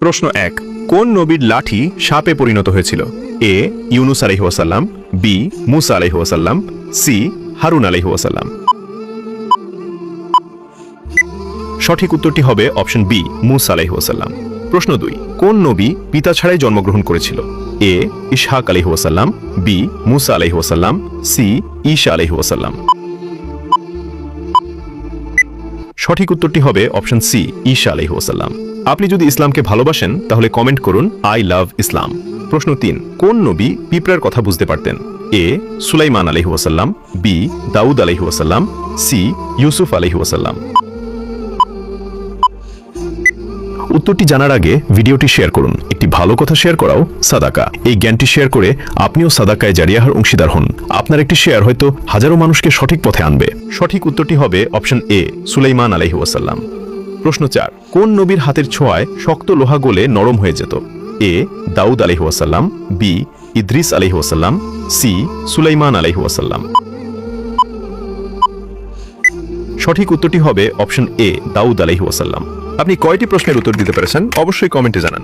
প্রশ্ন 1 কোন নবীর লাঠি সাপে পরিণত হয়েছিল? এ ইউনুস আলাইহিস ওয়াসাল্লাম, বি মুসা আলাইহিস ওয়াসাল্লাম, সি হারুন আলাইহিস ওয়াসাল্লাম। সঠিক উত্তরটি হবে অপশন বি মুসা আলাইহিস ওয়াসাল্লাম। প্রশ্ন 2 কোন নবী পিতা ছাড়াই জন্মগ্রহণ করেছিল? এ ইসহাক আলাইহিস ওয়াসাল্লাম, বি মুসা আলাইহিস ওয়াসাল্লাম, সি ঈসা আলাইহিস ওয়াসাল্লাম। সঠিক উত্তরটি হবে অপশন সি ঈসা আলাইহিস ওয়াসাল্লাম। আপনি যদি ইসলামকে ভালোবাসেন তাহলে কমেন্ট করুন আই লাভ ইসলাম। প্রশ্ন 3 কোন নবী পিঁপড়ার কথা বুঝতে পারতেন? এ সুলাইমান আলাইহিস ওয়াসাল্লাম, বি দাউদ আলাইহিস ওয়াসাল্লাম, সি ইউসুফ আলাইহিস ওয়াসাল্লাম। উত্তরটি জানার আগে ভিডিওটি শেয়ার করুন। একটি ভালো কথা শেয়ার করাও সাদাকা। এই জ্ঞানটি শেয়ার করে আপনিও সাদাকায়ে জারিয়াহর অংশীদার হন। আপনার একটি শেয়ার হয়তো হাজারো মানুষকে সঠিক পথে আনবে। সঠিক উত্তরটি হবে অপশন এ সুলাইমান আলাইহিস ওয়াসাল্লাম। প্রশ্ন 4 কোন নবীর হাতের ছোঁয়ায় শক্ত লোহা গলে নরম হয়ে যেত? এ দাউদ আলাইহিস ওয়াসাল্লাম, বি ইদ্রিস আলাইহিস ওয়াসাল্লাম, সি সুলাইমান আলাইহিস ওয়াসাল্লাম। সঠিক উত্তরটি হবে অপশন এ দাউদ আলাইহিস ওয়াসাল্লাম। আপনি কয়টি প্রশ্নের উত্তর দিতে পেরেছেন অবশ্যই কমেন্টে জানান।